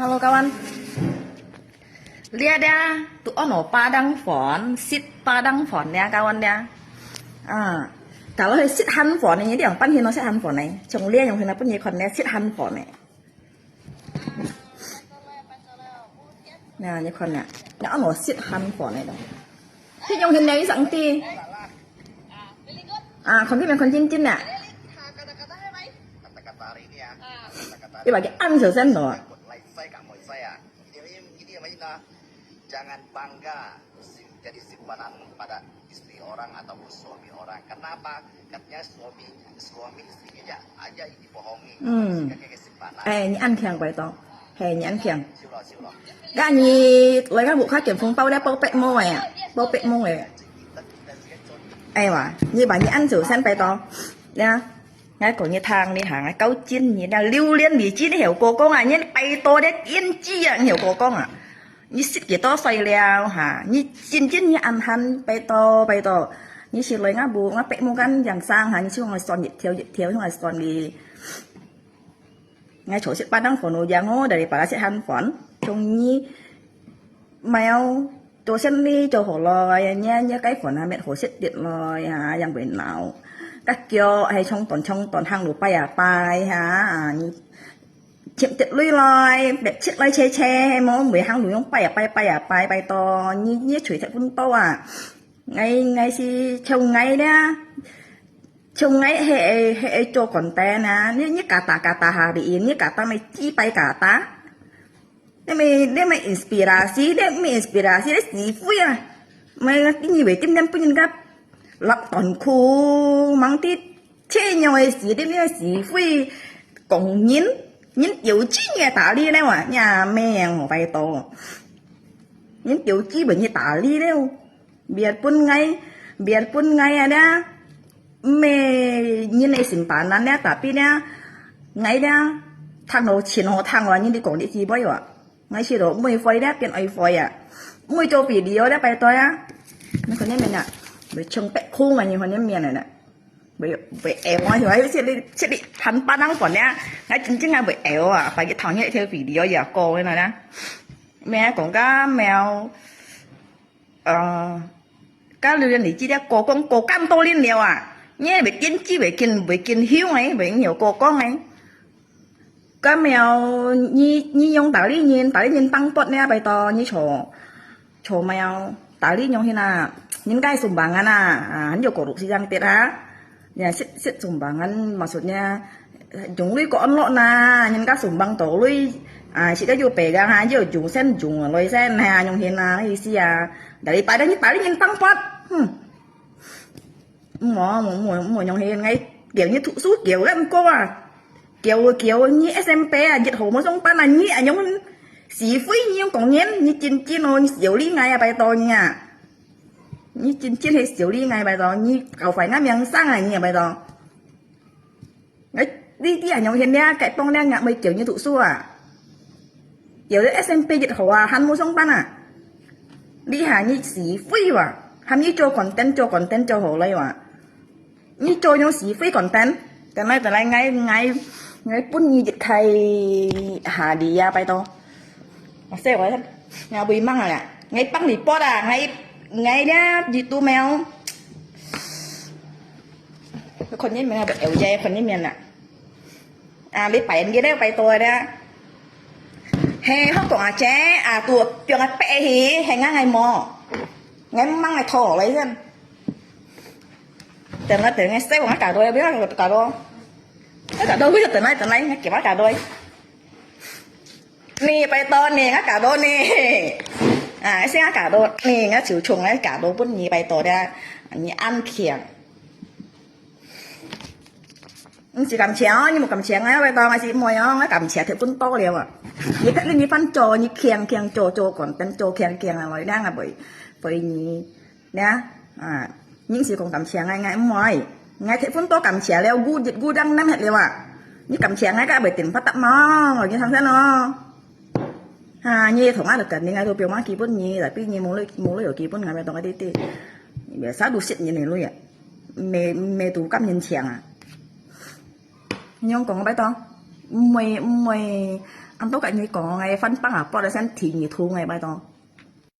Halo kawan. Lihat ya, tuh ono Padang Phone, sit Padang Phone ya kawan ya. Kalau sit handphone ini dia pan hino sit handphone này, chồng lia yang hino pun như con này sit handphone này. Nè như con nè, nó ono sit handphone này đâu. Thì yang hino này sẵn ti. คนที่เป็นคนจิ้นๆน่ะ dia bagi answer sen loh. Jangan bangga jadi simpanan pada istri orang ataupun suami orang. Kenapa? Katanya suami istrinya aja dibohongi. Nhị ăn kèng vậy to, nhị ăn kèng. Cái nhị lấy cái bộ khác kiểm phong bao đeo bao bẹ mông này, bao bẹ mông này. Mà như bà nhị ăn thử sen vậy to, nha. Ngay cổ như thang đi hàng câu chín như là lưu liên bị chín hiểu cô con à, như bay to đấy yên chi à hiểu cô con à. Như xịt kia to xoay leo hả, như chín như ăn hắn bay to, như chỉ lấy ngã bù ngã bẹ mông gan dạng sang hả, như chứ không phải son nhiệt thiếu không phải son đi. Ngay chỗ sẽ Padang Phone yang oh daripada sẽ handphone trong như mail chỗ sen đi chỗ hồ lòi nha như cái phone mẹ hồ sẽ điện lòi hả, yang bên nào các kiểu hay trong toàn hàng đủ bay hả, chịu tiệt lưỡi lòi để chết lưỡi che hay món mười hàng đủ những bay to như chuối thật vun to à, ngay si trông ngay đó trông ngay hệ cho còn té nè, như cả ta hà đi như cả ta mày chi bay cả ta, để mày inspirasi đấy gì vui à, mày cái gì vậy tim đen pun gặp lọc toàn khu mang tít chơi nhau ấy gì đấy là gì vui, còn nhín tiểu chi nghe tả đi đâu à, nhà mẹ của bay to, nhín tiểu chi bởi như tả đi đâu, biệt pun ngay à đó. Mẹ như này xin bán nè, tapi nè ngay nè thằng nó chỉ nó thằng là như đi còn đi gì vậy ạ, ngay chỉ đó mười phơi đấy tiền ai phơi à, mười cho video đấy bài tôi á, nó còn nhớ mình à, bởi trông bẹ khô mà như còn nhớ miền này nè, bởi éo mà thì ấy sẽ đi thắn Padang Phone nè, ngay chính ngay bởi éo à, phải cái thằng nhảy theo video giờ cô ấy này nè, mẹ còn cá mèo cá lưu liên lý chi đấy cô cam to liên liều à. Nhé bị kiến hiếu ấy bị nhiều cô con ấy cái mèo như nhung tải lý nhìn tăng tuột nè bày to như chỗ mèo tải lý nhung thế nào những cái sủng bằng anh hắn nhiều cổ đục xí răng tiệt á nhà xịt sủng bằng anh mà sụt nha chúng lui có lộn na những cái sủng bằng tổ lui chỉ có vô bể gang hai chứ chúng sen chúng lôi sen hà nhung thế nào cái gì à đấy tải lý nhìn tăng tuột mỗi nhóm hiền ngay kiểu như thụ sút kiểu em cô à kiểu như SMP à dịch hồ mới xong pan là như à nhóm xí phí như còn nhén như chín rồi xíu lý ngay à bài to nha như chín hay xíu lý ngay bài to như cậu phải ngắm miếng sang này như bài to đấy đi à nhóm hiền nha cái bông đen ngạ mấy kiểu như thụ su à kiểu SMP dịch hồ à hắn mua xong pan à đi hà như xí phí à hắn như cho content cho hồ lấy à như cho nhau xí phí content từ nay ngay pun như dịch thầy hà đi à bài to mà xe vậy nhà bị măng à ngay băng đi pot à ngay đó gì tu mèoคนนี้มันแบบเอวใจคนนี้มันbiết bảy cái đấy bài tôi đó hè không còn chế tụi chuyện là bẹ thì hay ngay mò ngay măng này thổ lấy xem từ ngay xếp của cả đôi biết cả đôi biết từ nay ngay kiểm cả đôi nè bài to nè cả đôi nè sẽ cả đôi nè ngay chịu trùng ngay cả đôi bún nhì bài to ra nhì ăn khiển chỉ cầm chéo nhưng mà cầm chéo ngay bài to ngay chỉ mồi nó cầm chéo thì bún to liền à như cái như phân trò như khiển trò còn tên trò khiển là nói đang là bởi nhì nè những gì còn cầm chè ngay ngoài ngay thế phun to cầm chè leo gu đăng năm hết liều à như cầm chè ngay cả bởi tiền phát tạm nó rồi như thằng thế nó như thằng ăn được cần như ngay tôi biểu má kỳ bún như là pi như muốn lấy ở kỳ bún ngày mai tao cái tí bây giờ đủ xịn như này luôn vậy mẹ tủ cắm nhìn chè nhưng còn cái bài to mày anh都cả như có ngày phân băng à bỏ ra sen thì như thu ngày bài đó